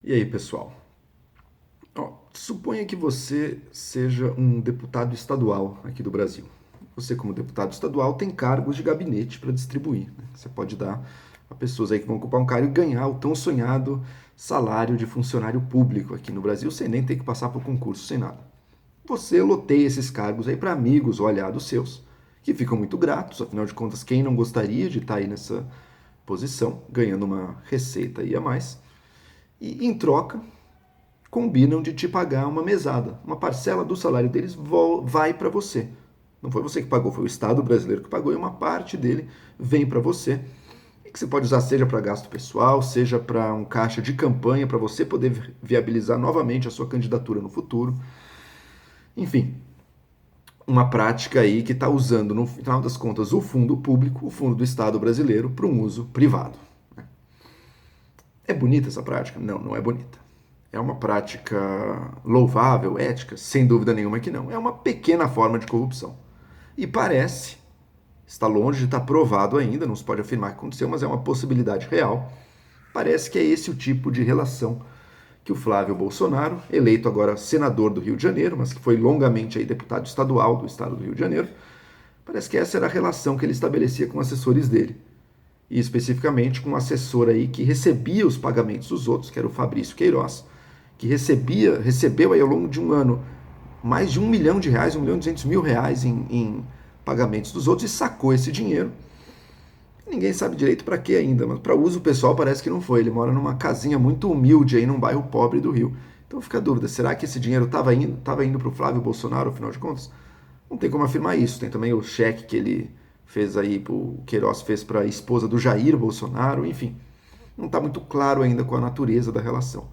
E aí, pessoal? Suponha que você seja um deputado estadual aqui do Brasil. Você, como deputado estadual, tem cargos de gabinete para distribuir, né? Você pode dar a pessoas aí que vão ocupar um cargo e ganhar o tão sonhado salário de funcionário público aqui no Brasil, sem nem ter que passar por concurso, sem nada. Você loteia esses cargos aí para amigos ou aliados seus, que ficam muito gratos, afinal de contas, quem não gostaria de estar aí nessa posição, ganhando uma receita aí a mais, e em troca combinam de te pagar uma mesada. Uma parcela do salário deles vai para você. Não foi você que pagou, foi o Estado brasileiro que pagou e uma parte dele vem para você. E que você pode usar seja para gasto pessoal, seja para um caixa de campanha, para você poder viabilizar novamente a sua candidatura no futuro. Enfim, uma prática aí que está usando, no final das contas, o fundo público, o fundo do Estado brasileiro, para um uso privado. É bonita essa prática? Não, não é bonita. É uma prática louvável, ética? Sem dúvida nenhuma que não. É uma pequena forma de corrupção. E parece, está longe de estar provado ainda, não se pode afirmar que aconteceu, mas é uma possibilidade real. Parece que é esse o tipo de relação que o Flávio Bolsonaro, eleito agora senador do Rio de Janeiro, mas que foi longamente aí deputado estadual do estado do Rio de Janeiro, parece que essa era a relação que ele estabelecia com assessores dele. E especificamente com um assessor aí que recebia os pagamentos dos outros, que era o Fabrício Queiroz, que recebeu aí ao longo de um ano mais de R$ 1 milhão, R$ 1.200.000 em pagamentos dos outros e sacou esse dinheiro. Ninguém sabe direito para que ainda, mas para uso pessoal parece que não foi. Ele mora numa casinha muito humilde aí num bairro pobre do Rio. Então fica a dúvida, será que esse dinheiro estava indo para o Flávio Bolsonaro, afinal de contas? Não tem como afirmar isso. Tem também o cheque que ele fez aí, o Queiroz fez para a esposa do Jair Bolsonaro, enfim. Não está muito claro ainda com a natureza da relação.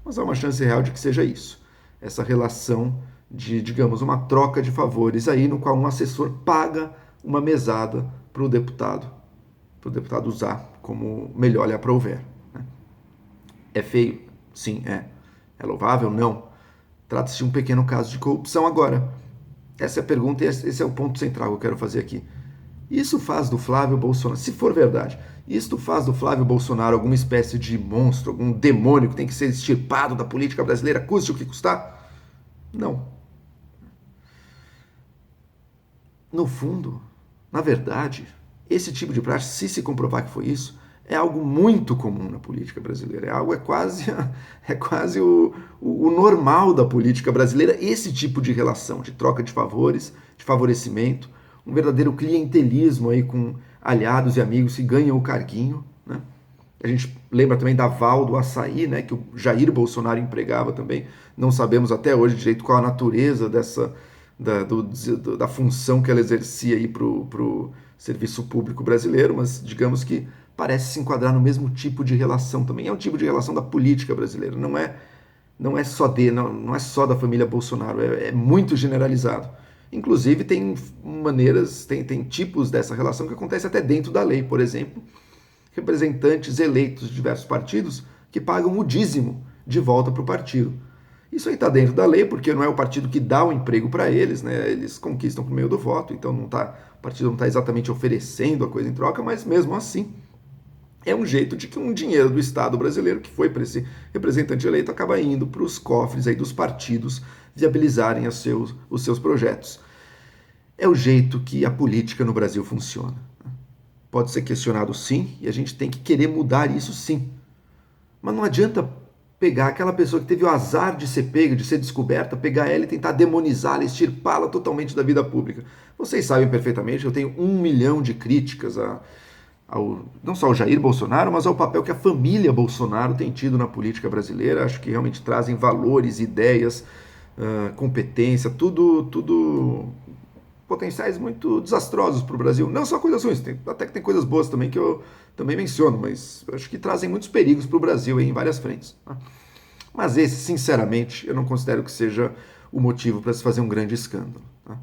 Mas há uma chance real de que seja isso. Essa relação de, digamos, uma troca de favores aí, no qual um assessor paga uma mesada para o deputado usar como melhor lhe aprouver. Né? É feio? Sim, é. É louvável? Não. Trata-se de um pequeno caso de corrupção agora. Essa é a pergunta e esse é o ponto central que eu quero fazer aqui. Isso faz do Flávio Bolsonaro, se for verdade, isto faz do Flávio Bolsonaro alguma espécie de monstro, algum demônio que tem que ser extirpado da política brasileira, custe o que custar? Não. No fundo, na verdade, esse tipo de prática, se comprovar que foi isso, é algo muito comum na política brasileira. É quase o normal da política brasileira, esse tipo de relação, de troca de favores, de favorecimento, um verdadeiro clientelismo aí com aliados e amigos que ganham o carguinho. Né? A gente lembra também da Val do Açaí, né, que o Jair Bolsonaro empregava também. Não sabemos até hoje direito qual a natureza da função que ela exercia aí para o serviço público brasileiro, mas digamos que parece se enquadrar no mesmo tipo de relação também. É um tipo de relação da política brasileira, não é só não é só da família Bolsonaro, é muito generalizado. Inclusive tem maneiras, tem tipos dessa relação que acontece até dentro da lei, por exemplo, representantes eleitos de diversos partidos que pagam o dízimo de volta para o partido. Isso aí está dentro da lei, porque não é o partido que dá o emprego para eles, né? Eles conquistam por meio do voto, então o partido não está exatamente oferecendo a coisa em troca, mas mesmo assim é um jeito de que um dinheiro do Estado brasileiro que foi para esse representante eleito acaba indo para os cofres aí dos partidos viabilizarem os seus projetos. É o jeito que a política no Brasil funciona. Pode ser questionado sim, e a gente tem que querer mudar isso sim. Mas não adianta pegar aquela pessoa que teve o azar de ser pega, de ser descoberta, pegar ela e tentar demonizá-la, extirpá-la totalmente da vida pública. Vocês sabem perfeitamente que eu tenho 1 milhão de críticas não só ao Jair Bolsonaro, mas ao papel que a família Bolsonaro tem tido na política brasileira. Acho que realmente trazem valores, ideias, competência, tudo potenciais muito desastrosos para o Brasil. Não só coisas ruins, até que tem coisas boas também que eu também menciono, mas acho que trazem muitos perigos para o Brasil em várias frentes. Tá? Mas esse, sinceramente, eu não considero que seja o motivo para se fazer um grande escândalo. Tá?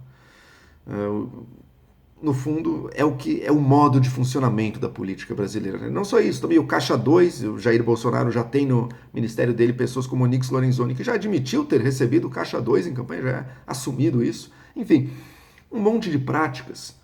No fundo, é o modo de funcionamento da política brasileira. Né? Não só isso, também o Caixa 2, o Jair Bolsonaro já tem no ministério dele pessoas como o Nix Lorenzoni, que já admitiu ter recebido o Caixa 2 em campanha, já é assumido isso. Enfim, um monte de práticas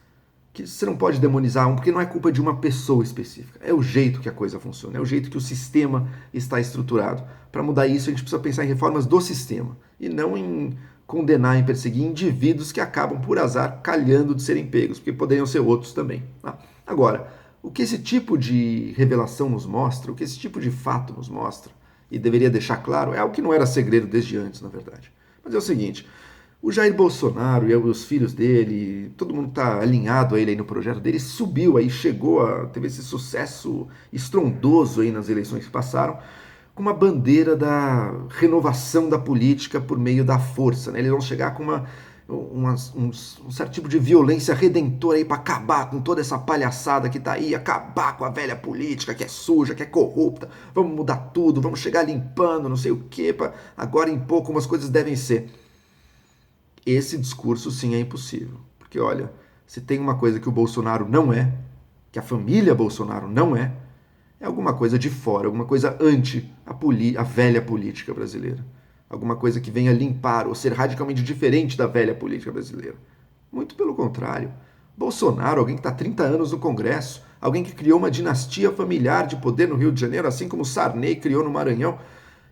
que você não pode demonizar porque não é culpa de uma pessoa específica. É o jeito que a coisa funciona, é o jeito que o sistema está estruturado. Para mudar isso, a gente precisa pensar em reformas do sistema e não em condenar, em perseguir indivíduos que acabam, por azar, calhando de serem pegos, porque poderiam ser outros também. Tá? Agora, o que esse tipo de revelação nos mostra, o que esse tipo de fato nos mostra, e deveria deixar claro, é algo que não era segredo desde antes, na verdade. Mas é o seguinte, o Jair Bolsonaro e os filhos dele, todo mundo está alinhado a ele aí no projeto dele, subiu aí, teve esse sucesso estrondoso aí nas eleições que passaram, com uma bandeira da renovação da política por meio da força. Né? Eles vão chegar com um certo tipo de violência redentora aí para acabar com toda essa palhaçada que tá aí, acabar com a velha política que é suja, que é corrupta, vamos mudar tudo, vamos chegar limpando, não sei o que, para agora impor como as coisas devem ser. Esse discurso sim é impossível, porque olha, se tem uma coisa que o Bolsonaro não é, que a família Bolsonaro não é alguma coisa de fora, alguma coisa anti a velha política brasileira. Alguma coisa que venha limpar ou ser radicalmente diferente da velha política brasileira. Muito pelo contrário. Bolsonaro, alguém que está há 30 anos no Congresso, alguém que criou uma dinastia familiar de poder no Rio de Janeiro, assim como Sarney criou no Maranhão.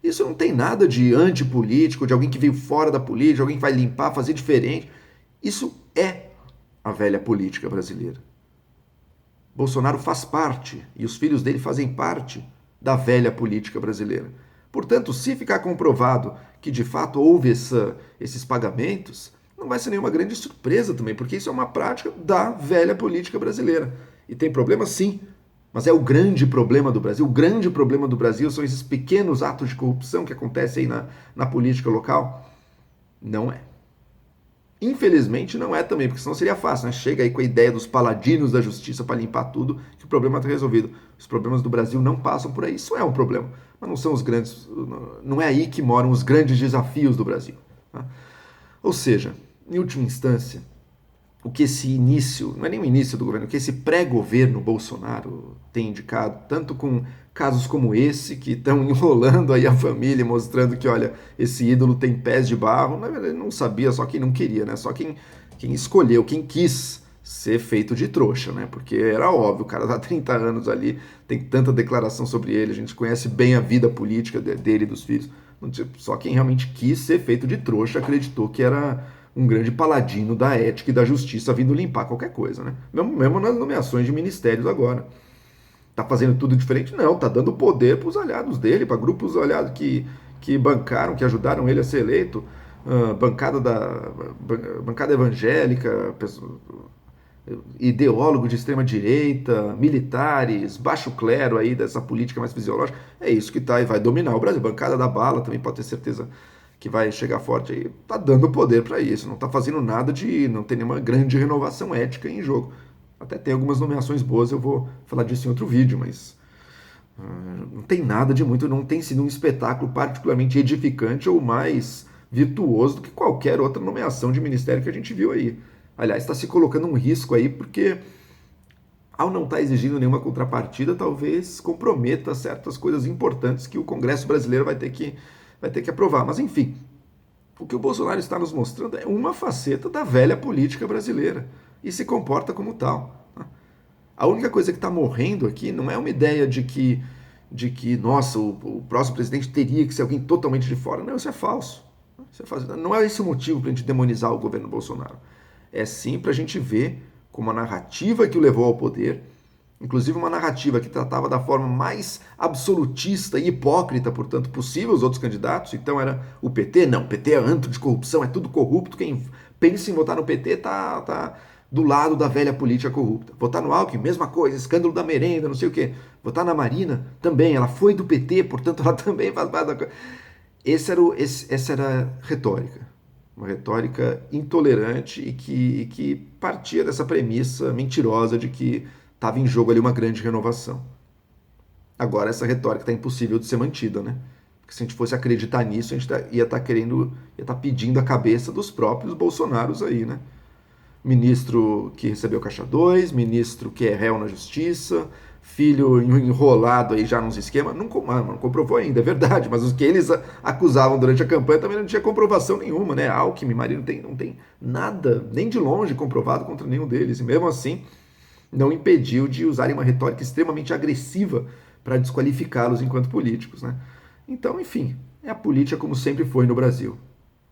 Isso não tem nada de antipolítico, de alguém que veio fora da política, alguém que vai limpar, fazer diferente. Isso é a velha política brasileira. Bolsonaro faz parte, e os filhos dele fazem parte, da velha política brasileira. Portanto, se ficar comprovado que de fato houve esses pagamentos, não vai ser nenhuma grande surpresa também, porque isso é uma prática da velha política brasileira. E tem problema sim, mas é o grande problema do Brasil. O grande problema do Brasil são esses pequenos atos de corrupção que acontecem aí na política local. Não é. Infelizmente não é também, porque senão seria fácil, né? Chega aí com a ideia dos paladinos da justiça para limpar tudo, que o problema está resolvido. Os problemas do Brasil não passam por aí. Isso é um problema, mas não são os grandes, não é aí que moram os grandes desafios do Brasil. Tá? Ou seja, em última instância, o que esse início, não é nem o início do governo, o que esse pré-governo Bolsonaro tem indicado, tanto com casos como esse, que estão enrolando aí a família, mostrando que, olha, esse ídolo tem pés de barro, na verdade não sabia, só quem não queria, né? Só quem escolheu, quem quis ser feito de trouxa, né? Porque era óbvio, o cara tá há 30 anos ali, tem tanta declaração sobre ele, a gente conhece bem a vida política dele e dos filhos, só quem realmente quis ser feito de trouxa acreditou que era um grande paladino da ética e da justiça vindo limpar qualquer coisa, né? Mesmo nas nomeações de ministérios agora. Tá fazendo tudo diferente? Não, tá dando poder para os aliados dele, para grupos aliados que bancaram, que ajudaram ele a ser eleito, bancada evangélica, ideólogo de extrema direita, militares, baixo clero aí dessa política mais fisiológica. É isso que tá e vai dominar o Brasil. Bancada da bala também pode ter certeza que vai chegar forte aí, tá dando poder para isso, não tá fazendo nada não tem nenhuma grande renovação ética em jogo. Até tem algumas nomeações boas, eu vou falar disso em outro vídeo, mas não tem nada de muito, não tem sido um espetáculo particularmente edificante ou mais virtuoso do que qualquer outra nomeação de ministério que a gente viu aí. Aliás, está se colocando um risco aí, porque ao não estar exigindo nenhuma contrapartida, talvez comprometa certas coisas importantes que o Congresso brasileiro vai ter que aprovar. Mas enfim, o que o Bolsonaro está nos mostrando é uma faceta da velha política brasileira e se comporta como tal. A única coisa que está morrendo aqui não é uma ideia de que nossa, o próximo presidente teria que ser alguém totalmente de fora. Não, isso é falso. Não é esse o motivo para a gente demonizar o governo Bolsonaro. É sim para a gente ver como a narrativa que o levou ao poder, inclusive uma narrativa que tratava da forma mais absolutista e hipócrita, portanto, possível os outros candidatos. Então era o PT, não, o PT é anticorrupção, é tudo corrupto, quem pensa em votar no PT tá do lado da velha política corrupta. Votar no Alckmin, mesma coisa, escândalo da merenda, não sei o quê. Votar na Marina, também, ela foi do PT, portanto ela também faz parte da coisa. Essa era a retórica. Uma retórica intolerante e que partia dessa premissa mentirosa de que estava em jogo ali uma grande renovação. Agora essa retórica está impossível de ser mantida, né? Porque se a gente fosse acreditar nisso, a gente ia estar pedindo a cabeça dos próprios Bolsonaros aí, né? Ministro que recebeu caixa 2, ministro que é réu na justiça, filho enrolado aí já nos esquemas, não comprovou ainda, é verdade, mas os que eles acusavam durante a campanha também não tinha comprovação nenhuma, né? Alckmin, Marina, não tem nada, nem de longe comprovado contra nenhum deles, e mesmo assim não impediu de usarem uma retórica extremamente agressiva para desqualificá-los enquanto políticos, né? Então, enfim, é a política como sempre foi no Brasil.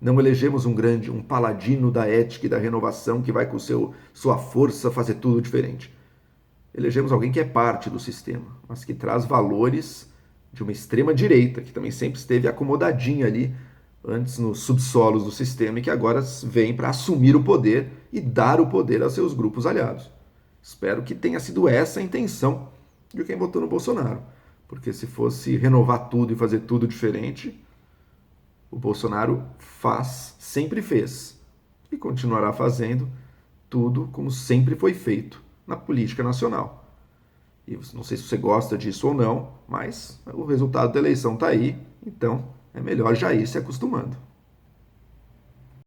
Não elegemos um paladino da ética e da renovação que vai com sua força fazer tudo diferente. Elegemos alguém que é parte do sistema, mas que traz valores de uma extrema direita, que também sempre esteve acomodadinha ali antes nos subsolos do sistema e que agora vem para assumir o poder e dar o poder aos seus grupos aliados. Espero que tenha sido essa a intenção de quem votou no Bolsonaro, porque se fosse renovar tudo e fazer tudo diferente, o Bolsonaro sempre fez e continuará fazendo tudo como sempre foi feito na política nacional. E não sei se você gosta disso ou não, mas o resultado da eleição está aí, então é melhor já ir se acostumando.